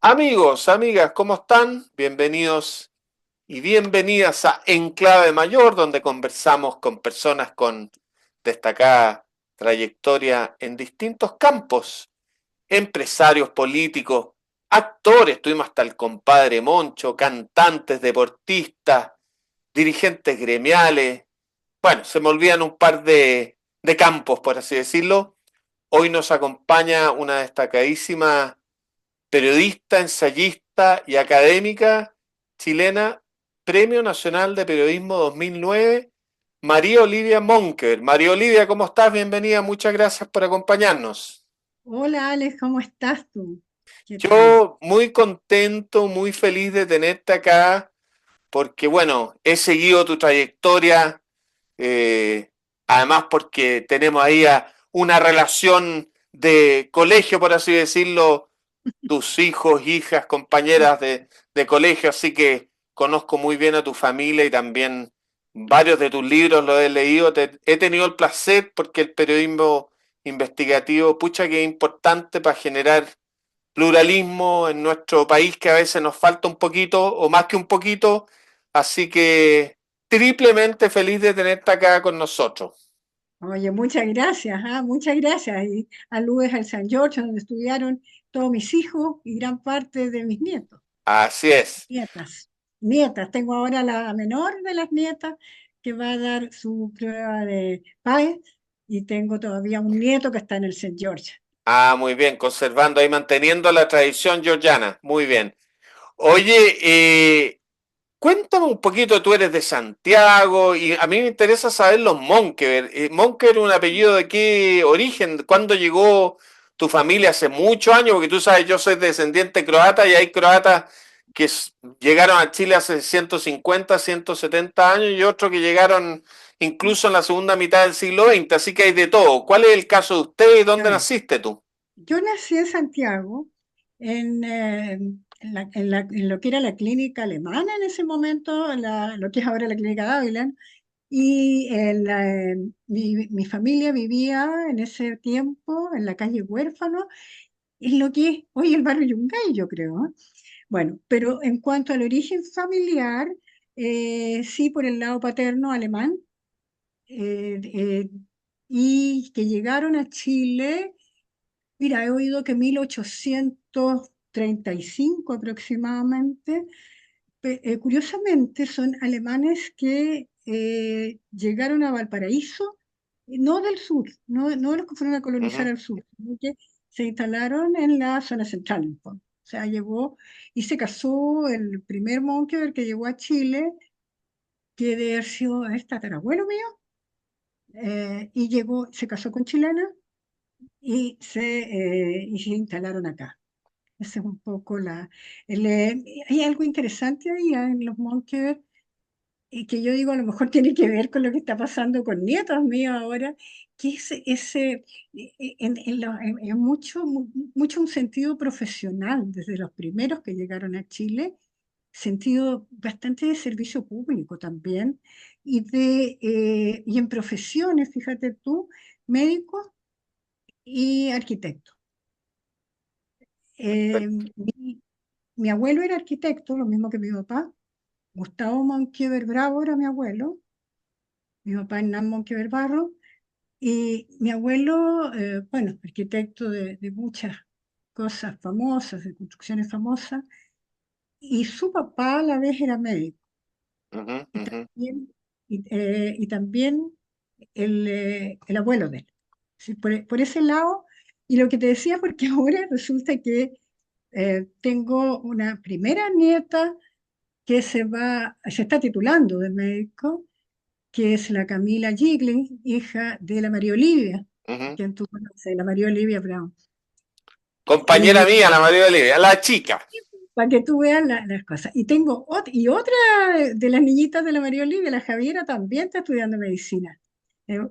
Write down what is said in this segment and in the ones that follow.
Amigos, amigas, ¿cómo están? Bienvenidos y bienvenidas a Enclave Mayor, donde conversamos con personas con destacada trayectoria en distintos campos, empresarios, políticos, actores, tuvimos hasta el compadre Moncho, cantantes, deportistas, dirigentes gremiales. Bueno, se me olvidan un par de campos, por así decirlo. Hoy nos acompaña una destacadísima periodista, ensayista y académica chilena, Premio Nacional de Periodismo 2009, María Olivia Monker. María Olivia, ¿cómo estás? Bienvenida, muchas gracias por acompañarnos. Hola Alex, ¿cómo estás tú? ¿Qué tal? Yo muy contento, muy feliz de tenerte acá, porque bueno, he seguido tu trayectoria, eh, además porque tenemos ahí una relación de colegio, por así decirlo, tus hijos, hijas, compañeras de colegio, así que conozco muy bien a tu familia y también varios de tus libros los he leído. He tenido el placer porque el periodismo investigativo, pucha que es importante para generar pluralismo en nuestro país que a veces nos falta un poquito o más que un poquito, así que triplemente feliz de tenerte acá con nosotros. Oye, muchas gracias, muchas gracias. Y aludes al San George, donde estudiaron todos mis hijos y gran parte de mis nietos, Así es. nietas. Nietas, tengo ahora la menor de las nietas que va a dar su prueba de PAE y tengo todavía un nieto que está en el St. George. Ah, muy bien, conservando ahí, manteniendo la tradición georgiana. Muy bien. Oye, cuéntame un poquito, tú eres de Santiago y a mí me interesa saber los Monkever. ¿Monkever es un apellido de qué origen? ¿Cuándo llegó tu familia? Hace muchos años, porque tú sabes, yo soy descendiente croata y hay croatas que llegaron a Chile hace 150, 170 años y otros que llegaron incluso en la segunda mitad del siglo XX, así que hay de todo. ¿Cuál es el caso de usted y A dónde ver, naciste tú? yo nací en Santiago, en lo que era la clínica alemana en ese momento, lo que es ahora la clínica Dávila. Y mi familia vivía en ese tiempo en la calle Huérfano, en lo que es hoy el barrio Yungay, yo creo. Bueno, pero en cuanto al origen familiar, sí, por el lado paterno alemán, eh, eh, y que llegaron a Chile, mira, he oído que 1835 aproximadamente. Curiosamente, son alemanes que llegaron a Valparaíso, no del sur, no los que fueron a Uh colonizar -huh. al sur, sino que se instalaron en la zona central, en el fondo. O sea, llegó y se casó el primer monje que llegó a Chile, que debe haber sido tatarabuelo mío, y llegó, se casó con chilena y se instalaron acá. Esa es un poco hay algo interesante ahí en los monjes y que yo digo a lo mejor tiene que ver con lo que está pasando con nietos míos ahora, que es en mucho un sentido profesional, desde los primeros que llegaron a Chile, sentido bastante de servicio público también, y en profesiones, fíjate tú, médicos y arquitectos. Eh, mi, mi abuelo era arquitecto, lo mismo que mi papá. Gustavo Monquiever Bravo era mi abuelo, mi papá Hernán Monquiever Barro. Y mi abuelo, bueno, arquitecto de muchas cosas famosas, de construcciones famosas, y su papá a la vez era médico. Uh -huh, Y uh -huh. también, y también el abuelo de él. Sí, por ese lado, y lo que te decía, porque ahora resulta que tengo una primera nieta que se está titulando de médico, que es la Camila Gigli, hija de la María Olivia, Uh -huh. quien tú conoces, la María Olivia Brown. Compañera Y mía, la María Olivia, la chica. para que tú veas las cosas. Y tengo otra de las niñitas de la María Olivia, la Javiera, también está estudiando medicina.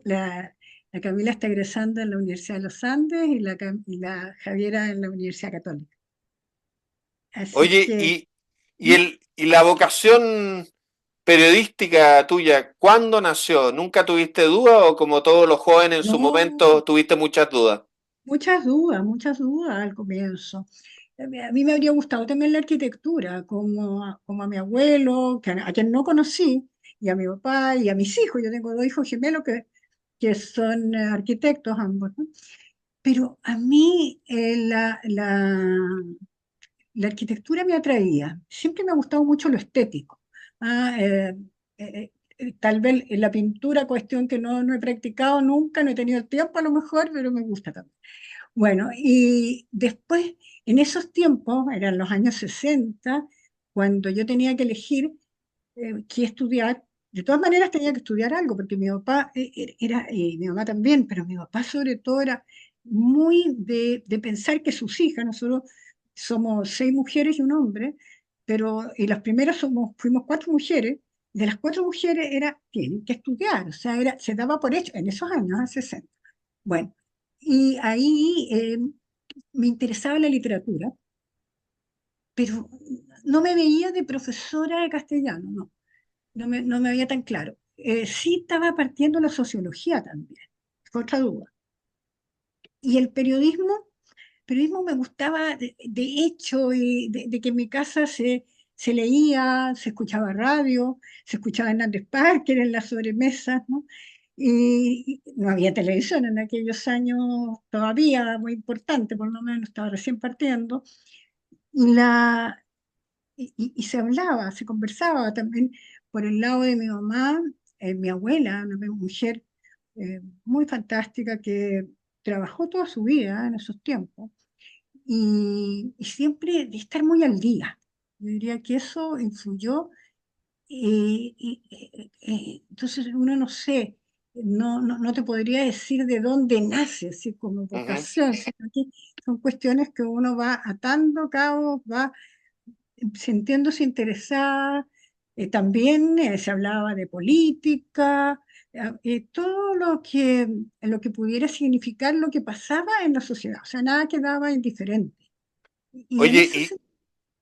La Camila está egresando en la Universidad de los Andes y la Javiera en la Universidad Católica. Así Oye, que, ¿mm? y la vocación periodística tuya, ¿cuándo nació? ¿Nunca tuviste dudas o como todos los jóvenes en su No, momento tuviste muchas dudas? muchas dudas al comienzo. A mí me habría gustado también la arquitectura, como a mi abuelo, a quien no conocí, y a mi papá y a mis hijos. Yo tengo dos hijos gemelos que son arquitectos ambos, ¿no? Pero a mí la arquitectura me atraía. Siempre me ha gustado mucho lo estético. Ah, tal vez en la pintura, cuestión que no he practicado nunca, no he tenido el tiempo a lo mejor, pero me gusta también. Bueno, y después, en esos tiempos, eran los años 60 cuando yo tenía que elegir qué estudiar. De todas maneras tenía que estudiar algo, porque mi papá era, y mi mamá también, pero mi papá sobre todo era muy de pensar que sus hijas, nosotros somos 6 mujeres y un hombre, y las primeras fuimos 4 mujeres, de las 4 mujeres tienen que estudiar, o sea, se daba por hecho en esos años, en 60. Bueno, y ahí me interesaba la literatura, pero no me veía de profesora de castellano, no me veía tan claro. Sí estaba partiendo la sociología también, fue otra duda. Y el periodismo me gustaba de hecho, y de que en mi casa se leía, se escuchaba radio, se escuchaba Hernández Parker en las sobremesas, ¿no? Y no había televisión en aquellos años todavía, muy importante, por lo menos estaba recién partiendo. Y, la, y se hablaba, se conversaba también por el lado de mi mamá, mi abuela, una mujer muy fantástica que trabajó toda su vida en esos tiempos y siempre de estar muy al día. Yo diría que eso influyó. Entonces uno no sé, no te podría decir de dónde nace, así como Ujú. vocación, sino que son cuestiones que uno va atando cabos, va sintiéndose interesada. También se hablaba de política, todo lo que pudiera significar lo que pasaba en la sociedad, o sea, nada quedaba indiferente. Y en Oye, ese sentido,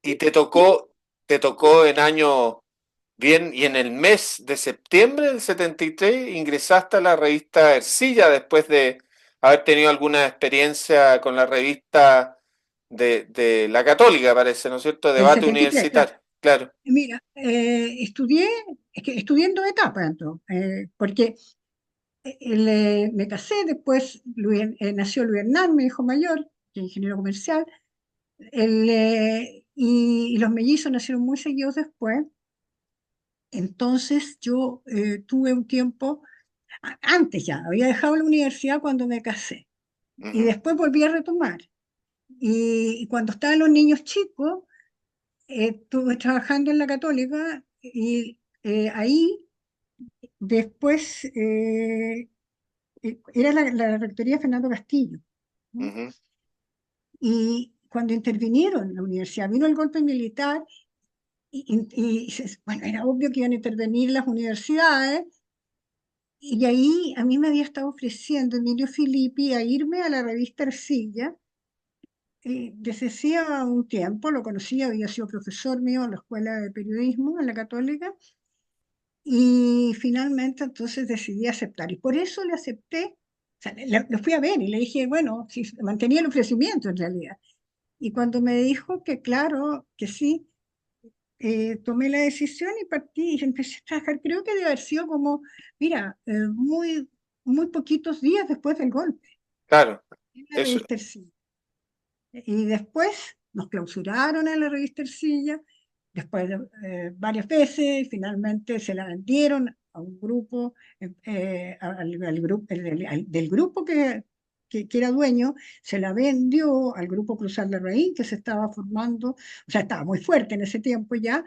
y ¿sí? te tocó en año bien, y en el mes de septiembre del 73 ingresaste a la revista Ercilla después de haber tenido alguna experiencia con la revista de la Católica, parece, ¿no es cierto? Del Debate 73, claro. universitario, claro. Mira, estudié en 2 etapas, entonces, porque me casé, después nació Luis Hernán, mi hijo mayor, que es ingeniero comercial, y los mellizos nacieron muy seguidos después. Entonces yo tuve un tiempo, antes ya, había dejado la universidad cuando me casé, y Ujú, después volví a retomar. Y cuando estaban los niños chicos, estuve trabajando en la Católica y ahí después era la rectoría Fernando Castillo, ¿no? ujú. Y cuando intervinieron en la universidad, vino el golpe militar bueno, era obvio que iban a intervenir las universidades y ahí a mí me había estado ofreciendo Emilio Filippi a irme a la revista Ercilla. Desde hacía un tiempo, lo conocía, había sido profesor mío en la Escuela de Periodismo en la Católica, y finalmente entonces decidí aceptar. Y por eso le acepté, o sea, lo fui a ver y le dije, bueno, si mantenía el ofrecimiento en realidad. Y cuando me dijo que claro, que sí, tomé la decisión y partí y empecé a trabajar. Creo que debe haber sido como, mira, muy poquitos días después del golpe, Claro, en la eso. revista Ercilla. Y después nos clausuraron en la revista Ercilla, después de varias veces, finalmente se la vendieron a un grupo, del grupo que era dueño, se la vendió al grupo Cruzar de Reín, que se estaba formando, o sea, estaba muy fuerte en ese tiempo ya,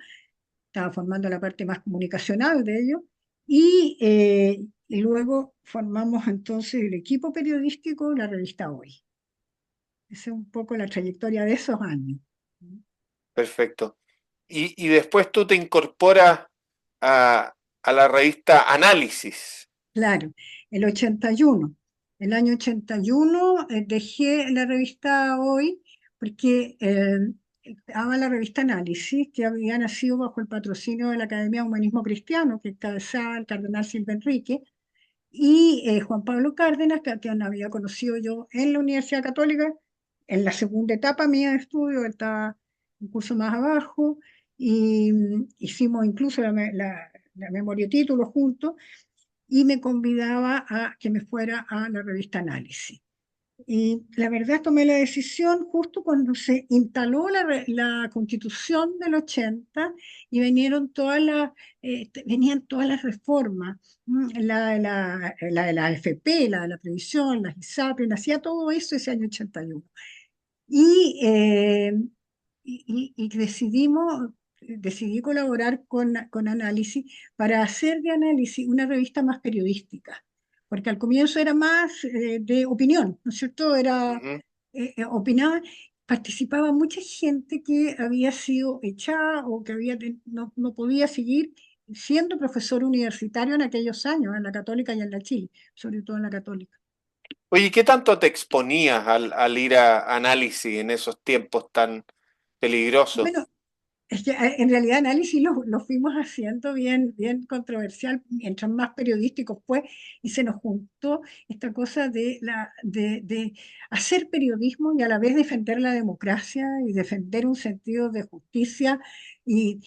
estaba formando la parte más comunicacional de ello, y luego formamos entonces el equipo periodístico, la revista Hoy. Esa es un poco la trayectoria de esos años. Perfecto. Y después tú te incorporas a la revista Análisis. Claro, el 81. El año 81 dejé la revista Hoy porque estaba la revista Análisis, que había nacido bajo el patrocinio de la Academia de Humanismo Cristiano, que encabezaba el cardenal Silva Enrique, y Juan Pablo Cárdenas, que había conocido yo en la Universidad Católica, en la segunda etapa mía de estudio, él estaba un curso más abajo, y hicimos incluso la memoria de título juntos, y me convidaba a que me fuera a la revista Análisis. Y la verdad tomé la decisión justo cuando se instaló la Constitución del 80 y venían todas las reformas, la de la AFP, la de la previsión, las ISAPRE, nacía todo eso ese año 81. Y, decidí colaborar con Análisis para hacer de Análisis una revista más periodística, porque al comienzo era más de opinión, ¿no es cierto? Ujú. Opinaba, participaba mucha gente que había sido echada o que no podía seguir siendo profesor universitario en aquellos años, en la Católica y en la Chile, sobre todo en la Católica. Oye, ¿qué tanto te exponías al ir a análisis en esos tiempos tan peligrosos? Bueno, es que en realidad análisis lo fuimos haciendo bien, bien controversial, mientras más periodístico fue, y se nos juntó esta cosa de hacer periodismo y a la vez defender la democracia y defender un sentido de justicia, y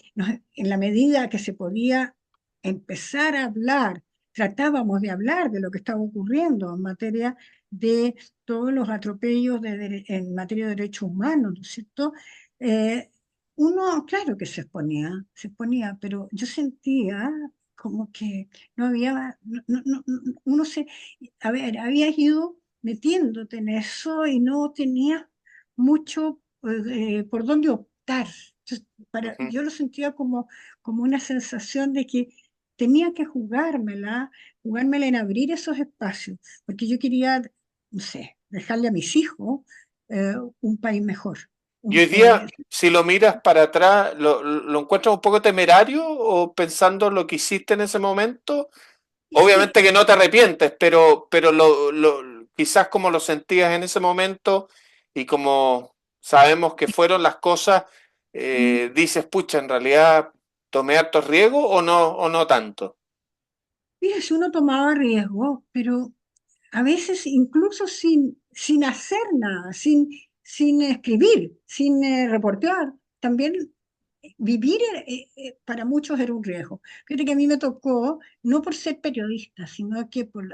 en la medida que se podía empezar a hablar, tratábamos de hablar de lo que estaba ocurriendo en materia de todos los atropellos en materia de derechos humanos, ¿no es cierto? Eh, Uno, claro que se exponía, pero yo sentía como que no había, uno a ver, habías ido metiéndote en eso y no tenías mucho por dónde optar. Ujú. Yo lo sentía como una sensación de que tenía que jugármela en abrir esos espacios, porque yo quería, no sé, dejarle a mis hijos un país mejor. Y hoy día, si lo miras para atrás, ¿lo encuentras un poco temerario o pensando lo que hiciste en ese momento? Es que Obviamente que no te arrepientes, pero quizás como lo sentías en ese momento y como sabemos que fueron las cosas, mm, dices, pucha, en realidad tomé hartos riesgos o no tanto. mira, si uno tomaba riesgo, pero a veces incluso sin hacer nada, sin escribir, sin reportear, también vivir para muchos era un riesgo. Fíjate que a mí me tocó, no por ser periodista, sino que por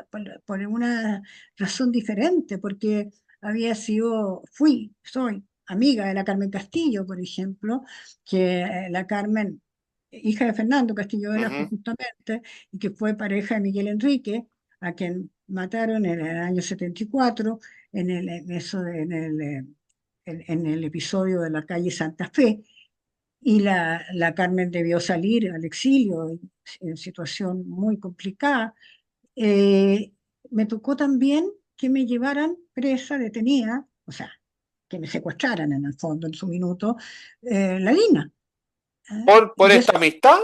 una razón diferente, porque soy amiga de la Carmen Castillo, por ejemplo, que la Carmen, hija de Fernando Castillo Velasco Ujú, justamente, y que fue pareja de Miguel Enrique, a quien mataron en el año 74 en el episodio de la calle Santa Fe, y la Carmen debió salir al exilio en situación muy complicada. Eh, Me tocó también que me llevaran presa, detenida, o sea, que me secuestraran en el fondo, en su minuto, la DINA. ¿Eh? por Y esta eso amistad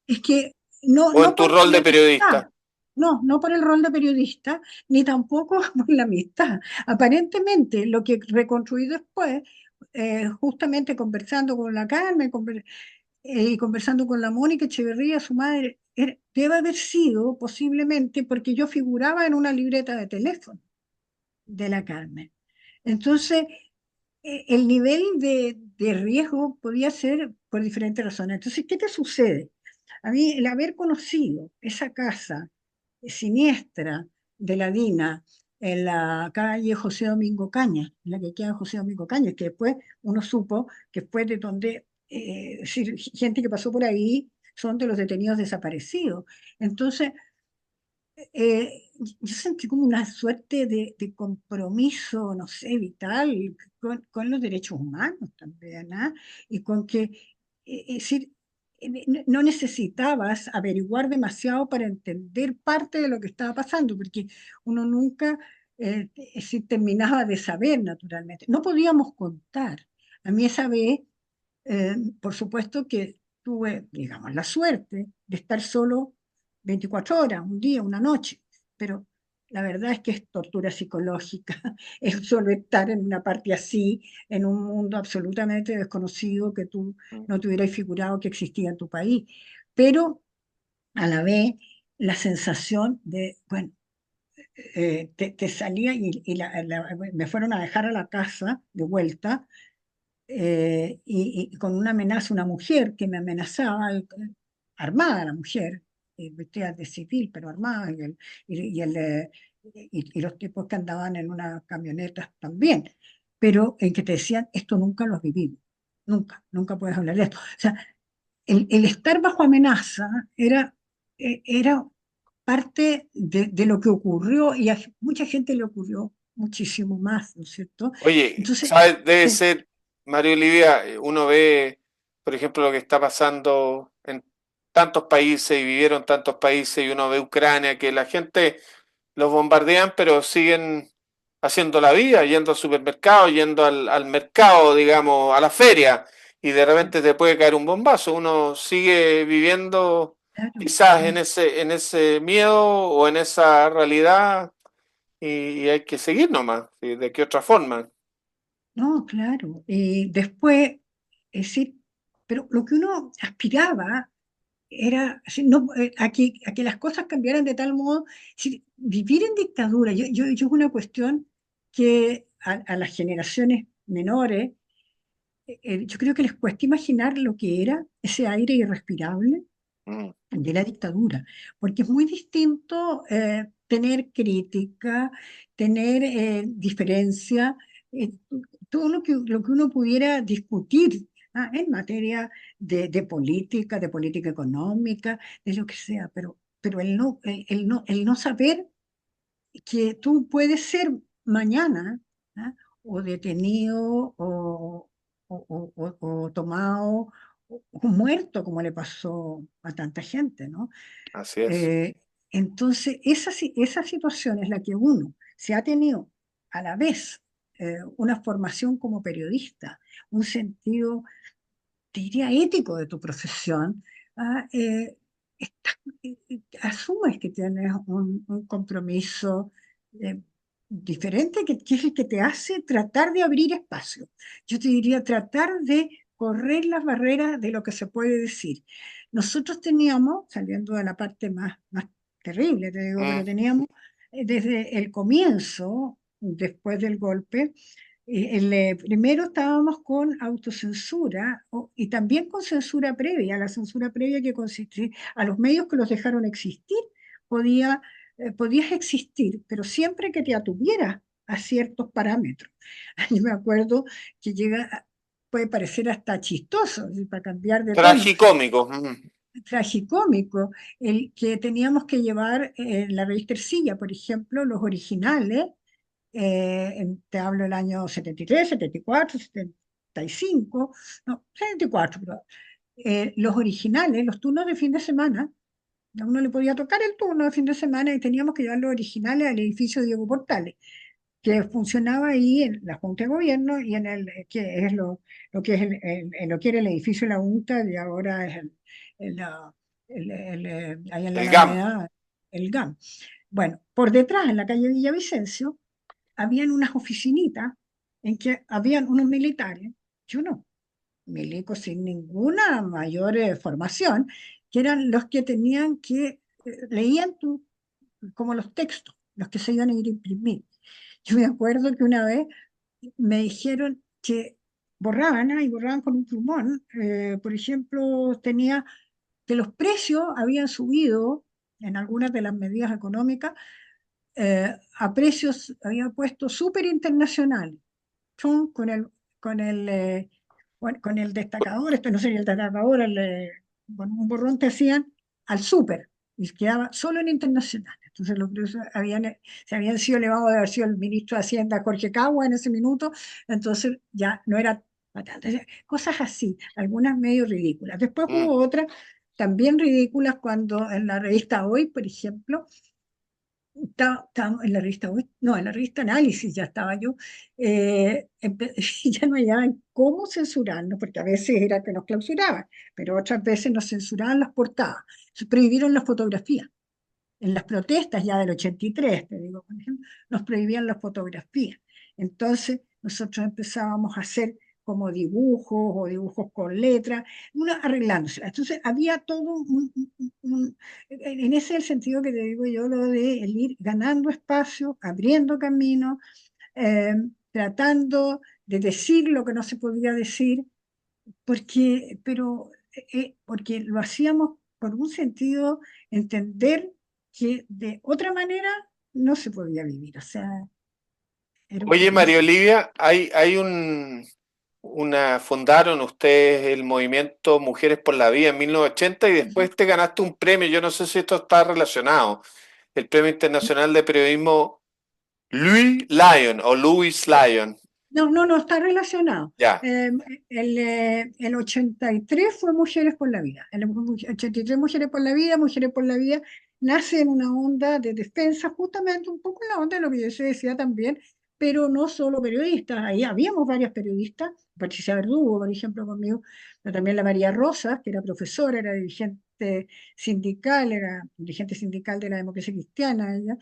es que o en no tu por rol mi de amistad, periodista? no por el rol de periodista, ni tampoco por la amistad. Aparentemente, lo que reconstruí después, justamente conversando con la Carmen, y conversando con la Mónica Echeverría, su madre, debe haber sido posiblemente porque yo figuraba en una libreta de teléfono de la Carmen. Entonces, el nivel de riesgo podía ser por diferentes razones. Entonces, ¿qué te sucede? A mí, el haber conocido esa casa siniestra de la DINA en la calle José Domingo Cañas, en la que queda José Domingo Cañas, que después uno supo que fue de donde gente que pasó por ahí son de los detenidos desaparecidos. Entonces, yo sentí como una suerte de compromiso, no sé, vital con los derechos humanos también, ¿ah? Y con que, es decir, no necesitabas averiguar demasiado para entender parte de lo que estaba pasando, porque uno nunca es decir, terminaba de saber, naturalmente. No podíamos contar. A mí esa vez, por supuesto que tuve, digamos, la suerte de estar solo 24 horas, un día, una noche, pero la verdad es que es tortura psicológica, es solo estar en una parte así, en un mundo absolutamente desconocido que tú no te hubieras figurado que existía en tu país, pero a la vez la sensación de, bueno, te salía me fueron a dejar a la casa de vuelta, y con una amenaza, una mujer que me amenazaba, armada la mujer, vestida de civil, pero armada, y, el, y los tipos que andaban en una camioneta también, pero en que te decían, esto nunca lo has vivido, nunca, nunca puedes hablar de esto. O sea, el estar bajo amenaza era parte de lo que ocurrió, y a mucha gente le ocurrió muchísimo más, ¿no es cierto? Oye, Entonces, ¿sabes? Debe sí, ser, Mario Olivia, uno ve, por ejemplo, lo que está pasando en tantos países y vivieron tantos países y uno ve Ucrania, que la gente los bombardean, pero siguen haciendo la vida, yendo al supermercado, yendo al mercado, digamos, a la feria, y de repente te puede caer un bombazo. Uno sigue viviendo claro, quizás claro. en ese miedo o en esa realidad y hay que seguir nomás. ¿Sí? ¿De qué otra forma? No, claro. Y después, es decir, pero lo que uno aspiraba era así, no, a que las cosas cambiaran de tal modo, si, vivir en dictadura. Yo es una cuestión que a las generaciones menores, yo creo que les cuesta imaginar lo que era ese aire irrespirable Mm, de la dictadura, porque es muy distinto, tener crítica, tener, diferencia, eh, todo lo que uno pudiera discutir, en materia de política económica, de lo que sea, pero el no saber que tú puedes ser mañana, ¿ah? O detenido o tomado o muerto, como le pasó a tanta gente, ¿no? así es. Eh, entonces, esa situación es la que uno se ha tenido a la vez, una formación como periodista, un sentido, te diría, ético de tu profesión, asumes que tienes un compromiso, eh, diferente, que es el que te hace tratar de abrir espacio. Yo te diría tratar de correr las barreras de lo que se puede decir. Nosotros teníamos, saliendo de la parte más terrible, te digo, Mm, pero teníamos, desde el comienzo, después del golpe, primero estábamos con autocensura, y también con censura previa, la censura previa que consistía a los medios que los dejaron existir, podía, podías existir, pero siempre que te atuvieras a ciertos parámetros. Yo me acuerdo que puede parecer hasta chistoso, ¿sí? Para cambiar de tono, tragicómico. Mm, tragicómico, el que teníamos que llevar, en la revista Ercilla, por ejemplo, los originales, te hablo del año 73, 74, 75, no, 74, pero, los originales, los turnos de fin de semana, a uno le podía tocar el turno de fin de semana y teníamos que llevar los originales al edificio Diego Portales, que funcionaba ahí en la Junta de Gobierno y en que es lo que es lo que era el edificio de la Junta y ahora es el, la- ahí en la el GAM. Alameda, el GAM. Bueno, por detrás, en la calle Villavicencio, habían unas oficinitas en que habían unos militares, yo no, milicos sin ninguna mayor, formación, que eran los que tenían que, leían como los textos, los que se iban a ir a imprimir. Yo me acuerdo que una vez me dijeron que borraban, y borraban con un plumón, por ejemplo, tenía que los precios habían subido en algunas de las medidas económicas, a precios, había puesto súper internacionales, con el, bueno, con el destacador, esto no sería el destacador, con un borrón te hacían al súper, y quedaba solo en internacional. Entonces los precios se habían sido elevados de haber sido el ministro de Hacienda Jorge Cagua en ese minuto, entonces ya no era patata. Cosas así, algunas medio ridículas. Después Mm, hubo otras también ridículas cuando en la revista Hoy, por ejemplo, estábamos en la revista Hoy, no, en la revista Análisis ya estaba yo, ya no hallaban cómo censurarnos, porque a veces era que nos clausuraban, pero otras veces nos censuraban las portadas, se prohibieron las fotografías. En las protestas ya del 83, te digo, por ejemplo, nos prohibían las fotografías. Entonces nosotros empezábamos a hacer como dibujos o dibujos con letras, uno arreglándose. Entonces había todo en ese sentido que te digo yo, lo de el ir ganando espacio, abriendo camino, eh, tratando de decir lo que no se podía decir, porque lo hacíamos por un sentido, entender que de otra manera no se podía vivir. O sea, era un Oye, poco María eso. Olivia, fundaron ustedes el movimiento Mujeres por la Vida en 1980 y Ujú. después te ganaste un premio, yo no sé si esto está relacionado, el Premio Internacional de Periodismo Louis Lyon. No, no, no está relacionado. Ya, Eh, el 83 fue Mujeres por la Vida. El 83 Mujeres por la Vida nace en una onda de defensa, justamente un poco en la onda de lo que yo se decía también, pero no solo periodistas. Ahí habíamos varias periodistas, Patricia Verdugo, por ejemplo, conmigo, pero también la María Rosa, que era profesora, era dirigente sindical de la democracia cristiana, ella.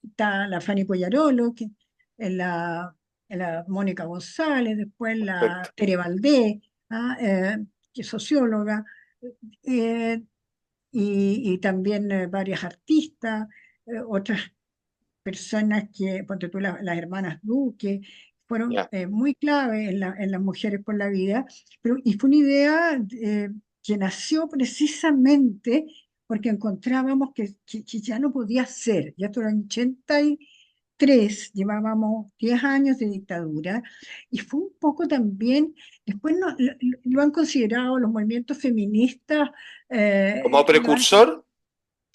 Está la Fanny Poyarolo, la Mónica González, después perfecto. la Tere Valdés, ¿ah? Que es socióloga, eh, y también varias artistas, otras personas ponte tú, las hermanas Duque, fueron Ya. muy clave en las Mujeres por la Vida, y fue una idea que nació precisamente porque encontrábamos que ya no podía ser, ya esto era en 83, llevábamos 10 años de dictadura, y fue un poco también, después lo han considerado los movimientos feministas, Como lo han precursor,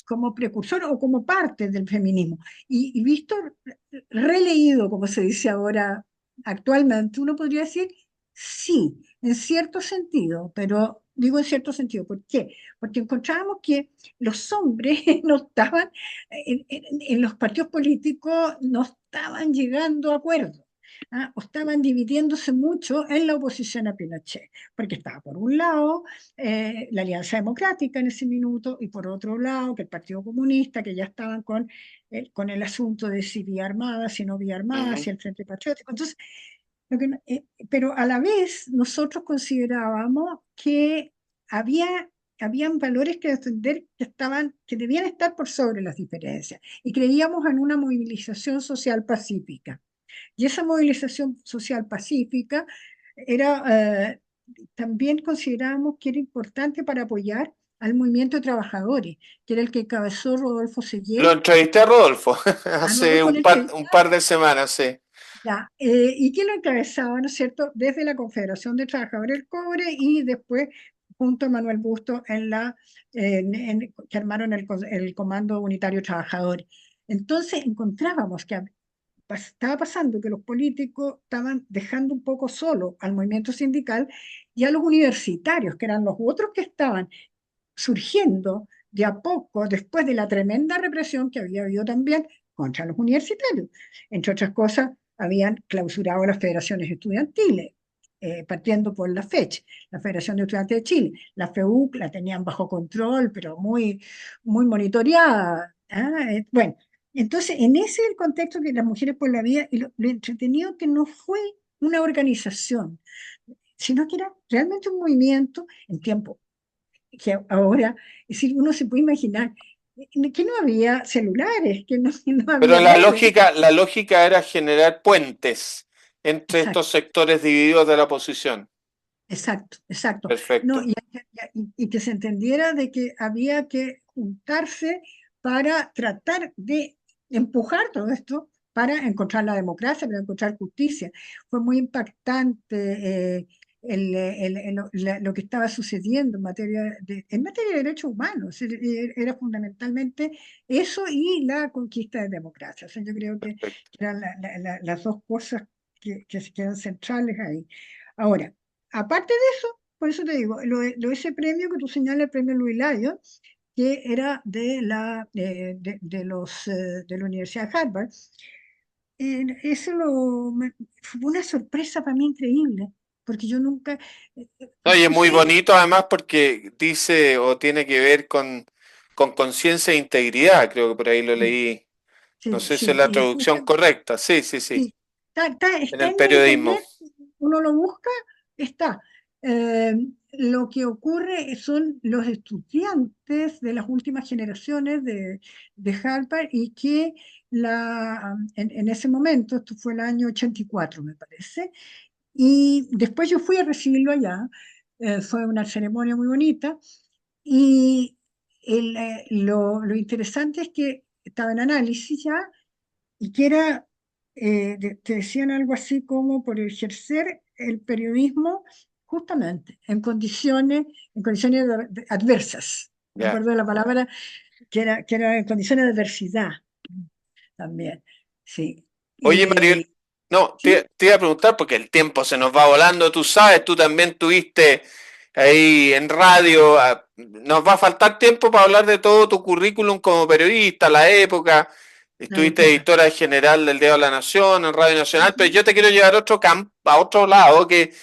como precursor o como parte del feminismo. Y visto, releído, como se dice ahora actualmente, uno podría decir sí, en cierto sentido, pero digo en cierto sentido, ¿por qué? Porque encontrábamos que los hombres no estaban, en los partidos políticos no estaban llegando a acuerdos. O estaban dividiéndose mucho en la oposición a Pinochet, porque estaba por un lado la Alianza Democrática en ese minuto, y por otro lado que el Partido Comunista, que ya estaban con el asunto de si vía armada, si no vía armada, ujú, si el Frente Patriótico. Entonces, pero a la vez nosotros considerábamos que había, habían valores que defender que debían estar por sobre las diferencias, y creíamos en una movilización social pacífica. Y esa movilización social pacífica era, también considerábamos que era importante para apoyar al movimiento de trabajadores, que era el que encabezó Rodolfo lo Seguel, entrevisté a Rodolfo a hace Rodolfo en el un par de semanas, sí. y que lo encabezaba, ¿no es cierto?, desde la Confederación de Trabajadores del Cobre, y después junto a Manuel Bustos que armaron el Comando Unitario Trabajador. Entonces encontrábamos que estaba pasando que los políticos estaban dejando un poco solo al movimiento sindical y a los universitarios, que eran los otros que estaban surgiendo de a poco después de la tremenda represión que había habido también contra los universitarios. Entre otras cosas, habían clausurado las federaciones estudiantiles, partiendo por la FECH, la Federación de Estudiantes de Chile. La FEUC la tenían bajo control, pero muy, muy monitoreada. Bueno, entonces, en ese es el contexto que las Mujeres por la Vida, y lo entretenido que no fue una organización, sino que era realmente un movimiento en tiempo que ahora, es decir, uno se puede imaginar que no había celulares, que no, no Pero había redes. la lógica era generar puentes entre estos Exacto, sectores divididos de la oposición. exacto, exacto. No, Perfecto. y que se entendiera de que había que juntarse para tratar de empujar todo esto para encontrar la democracia, para encontrar justicia. Fue muy impactante lo que estaba sucediendo en materia de derechos humanos. Era fundamentalmente eso y la conquista de democracia. O sea, yo creo que Perfecto. eran las dos cosas que se quedan centrales ahí. Ahora, aparte de eso, por eso te digo, ese premio que tú señalas, el premio Louis Lyon, que era de la Universidad de Harvard, fue una sorpresa para mí increíble, porque yo nunca, Oye, no muy sé, bonito además porque dice o tiene que ver con conciencia e integridad, creo que por ahí lo sí, leí. No sí, sé si es sí, la y traducción correcta. Sí, sí, sí. sí, En está el en la periodismo. internet, uno lo busca, está. Eh, lo que ocurre son los estudiantes de las últimas generaciones de Harvard y que en ese momento, esto fue el año 84 me parece, y después yo fui a recibirlo allá, fue una ceremonia muy bonita, y lo interesante es que estaba en análisis ya, y que era, te decían algo así como por ejercer el periodismo justamente en condiciones adversas. Me Ya. acuerdo de la palabra que era en condiciones de adversidad también. Sí. Oye, Mariel, Y, no, sí, te iba a preguntar porque el tiempo se nos va volando, tú sabes, tú también tuviste ahí en radio, nos va a faltar tiempo para hablar de todo tu currículum como periodista, la época, la estuviste época. editora general del Diario de la Nación, en Radio Nacional, pero Ujú. yo te quiero llevar a otro campo, a otro lado, que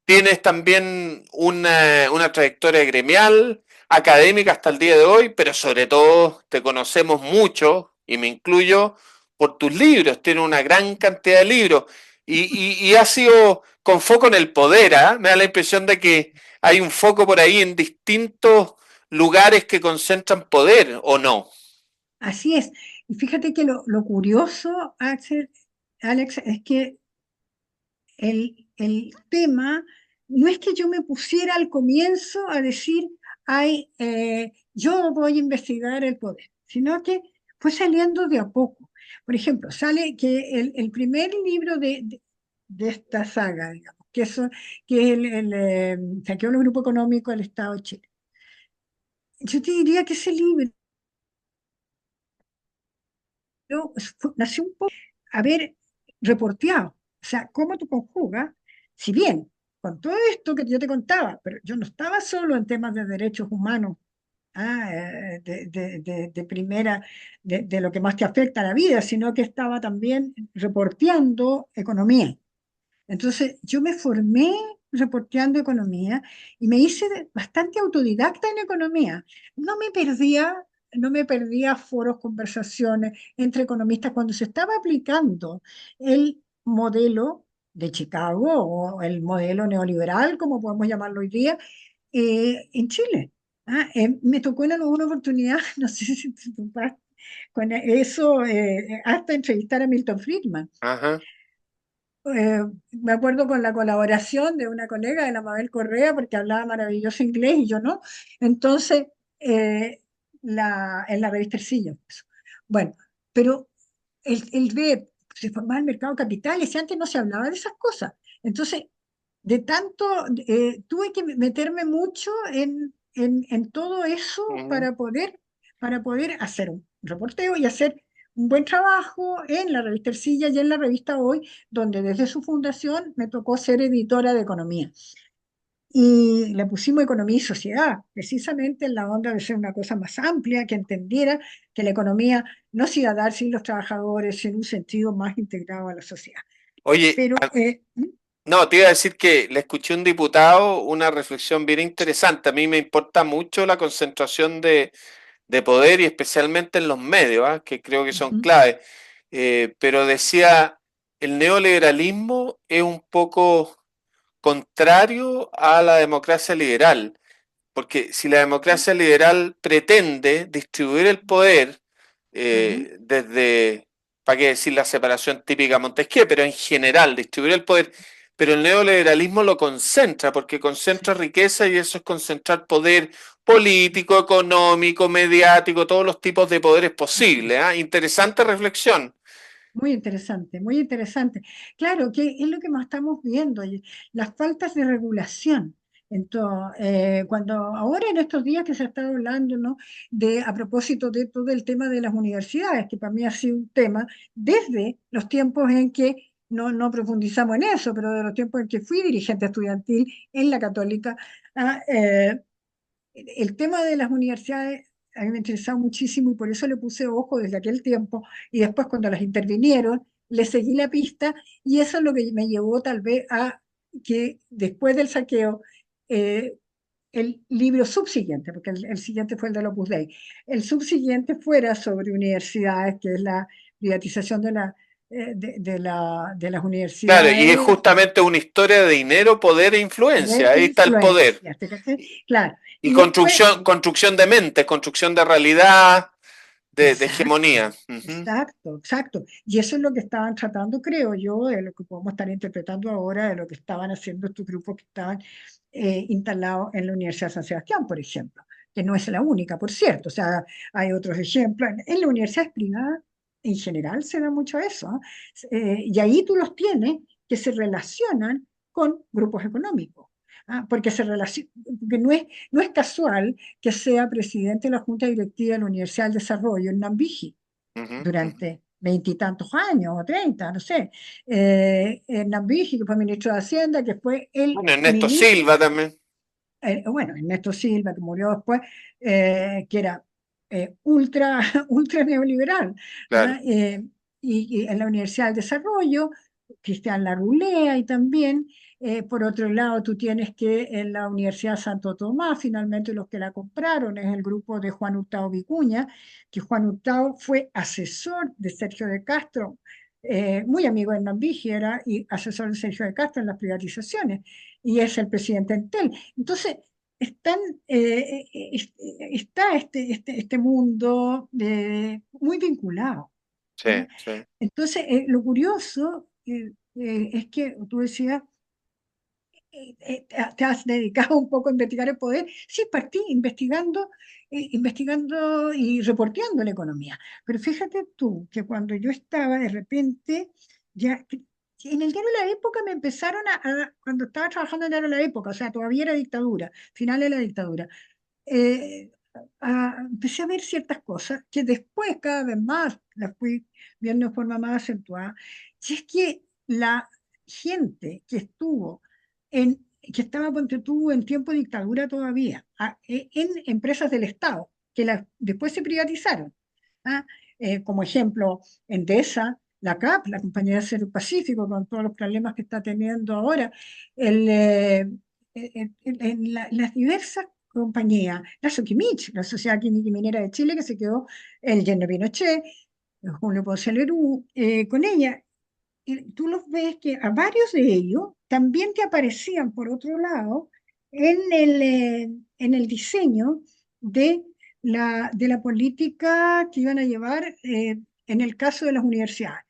tienes también una trayectoria gremial, académica hasta el día de hoy, pero sobre todo te conocemos mucho, y me incluyo, por tus libros. Tienes una gran cantidad de libros y ha sido con foco en el poder. ¿Eh? Me da la impresión de que hay un foco por ahí en distintos lugares que concentran poder, ¿o no? Así es. Y fíjate que lo curioso, Alex, es que el tema no es que yo me pusiera al comienzo a decir, ay, yo voy a investigar el poder, sino que fue saliendo de a poco. Por ejemplo, sale que el primer libro de esta saga, digamos, que es saqueó el grupo económico del Estado de Chile. Yo te diría que ese libro nació un poco haber reporteado, o sea, cómo tú conjugas, si bien con todo esto que yo te contaba, pero yo no estaba solo en temas de derechos humanos, de primera, de lo que más te afecta a la vida, sino que estaba también reporteando economía. Entonces, yo me formé reporteando economía y me hice bastante autodidacta en economía. No me perdía, no me perdía foros, conversaciones entre economistas cuando se estaba aplicando el modelo de Chicago o el modelo neoliberal, como podemos llamarlo hoy día, en Chile. Me tocó en alguna oportunidad, no sé si tú con eso, hasta entrevistar a Milton Friedman. Ajá. Me acuerdo con la colaboración de una colega de la Mabel Correa, porque hablaba maravilloso inglés y yo no. Entonces, en la revista Ercillo. Eso. Bueno, pero el ve, se formaba el mercado de capitales y antes no se hablaba de esas cosas. Entonces, de tanto, tuve que meterme mucho en todo eso Ujú. para poder hacer un reporteo y hacer un buen trabajo en la revista Ercilla y en la revista Hoy, donde desde su fundación me tocó ser editora de economía. Y le pusimos economía y sociedad, precisamente en la onda de ser una cosa más amplia, que entendiera que la economía no se iba a dar sin los trabajadores, en un sentido más integrado a la sociedad. Oye, Pero, no, te iba a decir que le escuché a un diputado una reflexión bien interesante. A mí me importa mucho la concentración de poder y especialmente en los medios, ¿ah? Que creo que son ujú, claves. Pero decía, el neoliberalismo es un poco contrario a la democracia liberal, porque si la democracia liberal pretende distribuir el poder ujú, desde, ¿para qué decir la separación típica Montesquieu? Pero en general, distribuir el poder, pero el neoliberalismo lo concentra, porque concentra sí, riqueza y eso es concentrar poder político, económico, mediático, todos los tipos de poderes así posibles. es. ¿Ah? Interesante reflexión. Muy interesante, muy interesante. Claro, que es lo que más estamos viendo, y las faltas de regulación. Entonces, cuando ahora en estos días que se está hablando, ¿no? A propósito de todo el tema de las universidades, que para mí ha sido un tema desde los tiempos en que no profundizamos en eso, pero de los tiempos en que fui dirigente estudiantil en la Católica, ah, el tema de las universidades a mí me interesaba muchísimo y por eso le puse ojo desde aquel tiempo y después cuando las intervinieron, le seguí la pista y eso es lo que me llevó tal vez a que después del saqueo, eh, el libro subsiguiente, porque el siguiente fue el del Opus Dei, el subsiguiente fuera sobre universidades, que es la privatización de las Claro, y es universidades justamente una historia de dinero, poder e influencia. de Ahí está el poder. influencia, ¿te cachai? Claro. Y Y después, construcción de mente, construcción de realidad, de exacto, hegemonía. Ujú, exacto, exacto. Y eso es lo que estaban tratando, creo yo, de lo que podemos estar interpretando ahora, de lo que estaban haciendo estos grupos que estaban instalados en la Universidad de San Sebastián, por ejemplo, que no es la única, por cierto. O sea, hay otros ejemplos. En las universidades privadas, en general, se da mucho eso. ¿Ah? Y ahí tú los tienes que se relacionan con grupos económicos. ¿Ah? Porque, porque no es casual que sea presidente de la Junta Directiva de la Universidad del Desarrollo en Nambiji ujú, ujú. durante veintitantos años o 30, no sé. En Nambiji, que fue ministro de Hacienda, que fue el Bueno, Ernesto ministro, Silva también. bueno, Ernesto Silva, que murió después, que era ultra, ultra neoliberal. Claro. ¿Ah? Y en la Universidad del Desarrollo, Cristian Larulea y también, por otro lado, tú tienes que en la Universidad Santo Tomás, finalmente los que la compraron es el grupo de Juan Hurtado Vicuña, que Juan Hurtado fue asesor de Sergio de Castro, muy amigo de Hernán Vigiera y asesor de Sergio de Castro en las privatizaciones, y es el presidente Entel. Entonces, están, está este mundo muy vinculado. Sí, ¿Ah? sí. Entonces, lo curioso es que tú decías, te has dedicado un poco a investigar el poder. Sí, partí investigando, investigando y reporteando la economía. Pero fíjate tú que cuando yo estaba de repente, ya en el diario La Época me empezaron cuando estaba trabajando en el diario La Época, o sea, todavía era dictadura, final de la dictadura, eh, empecé a ver ciertas cosas que después cada vez más las fui viendo de forma más acentuada. Y es que la gente que estuvo que estaba, ponte tú, en tiempo de dictadura todavía, en empresas del Estado, que después se privatizaron. ¿Ah? Como ejemplo, Endesa, la CAP, la Compañía de Acero Pacífico, con todos los problemas que está teniendo ahora, el, las diversas compañías, la Sokimich, la Sociedad Química y Minera de Chile, que se quedó el Yerno Pinochet, Julio Ponce Lerú, con ella, y tú los ves que a varios de ellos también te aparecían, por otro lado, en el diseño de la política que iban a llevar en el caso de las universidades.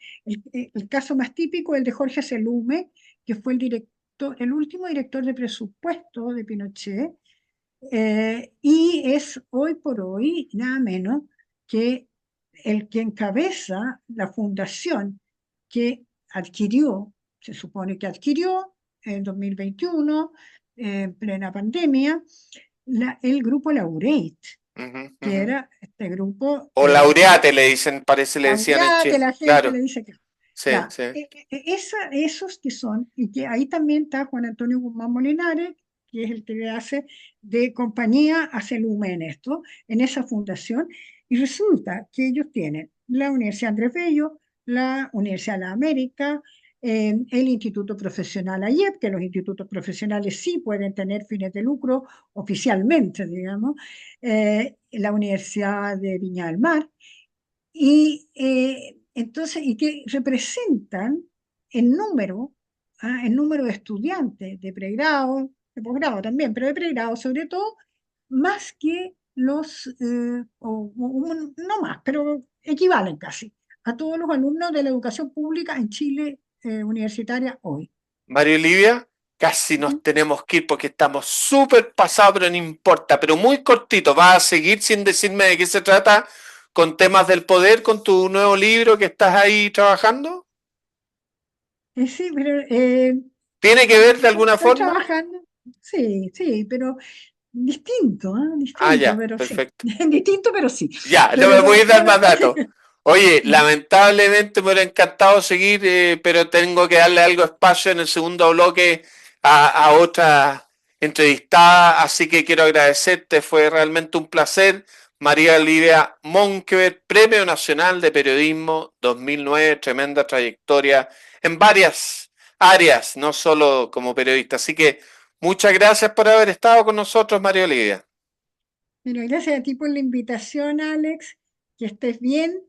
El caso más típico es el de Jorge Selume, que fue el último director de presupuesto de Pinochet, y es hoy por hoy nada menos que el que encabeza la fundación que adquirió, se supone que adquirió en 2021, en plena pandemia, el grupo Laureate, Ujú, que ujú. era este grupo O laureate le dicen, parece, le decían en laureate, Chile. la gente Claro, le dice que sí, ya, sí. esos que son, y que ahí también está Juan Antonio Guzmán Molinares, que es el que hace de compañía, hace Lume en esto, en esa fundación, y resulta que ellos tienen la Universidad Andrés Bello, la Universidad de la América, el Instituto Profesional AIEP, que los institutos profesionales sí pueden tener fines de lucro oficialmente, digamos, la Universidad de Viña del Mar, y entonces, y que representan el número, el número de estudiantes de pregrado, de posgrado también, pero de pregrado sobre todo, más que no más, pero equivalen casi a todos los alumnos de la educación pública en Chile universitaria hoy. Mario Olivia, casi nos ¿Mm? tenemos que ir porque estamos súper pasados, pero no importa, pero muy cortito. ¿Vas a seguir sin decirme de qué se trata con temas del poder, con tu nuevo libro que estás ahí trabajando? Sí, pero ¿Tiene que ver de alguna estoy forma? trabajando, sí, sí, pero distinto, ¿ah? Ah, Distinto, ya, pero sí. perfecto. Distinto, pero sí. Ya, no Pero me voy a dar más datos. sí. Oye, lamentablemente me hubiera encantado seguir, pero tengo que darle algo de espacio en el segundo bloque a otra entrevistada, así que quiero agradecerte, fue realmente un placer. María Lidia Monkever, Premio Nacional de Periodismo 2009, tremenda trayectoria en varias áreas, no solo como periodista. Así que muchas gracias por haber estado con nosotros, María Lidia. Bueno, gracias a ti por la invitación, Alex. Que estés bien.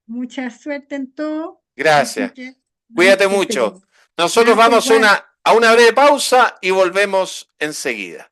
Mucha suerte en todo. Así Gracias. que, Cuídate que esté mucho. bien. Nosotros Gracias vamos igual. a una breve pausa y volvemos enseguida.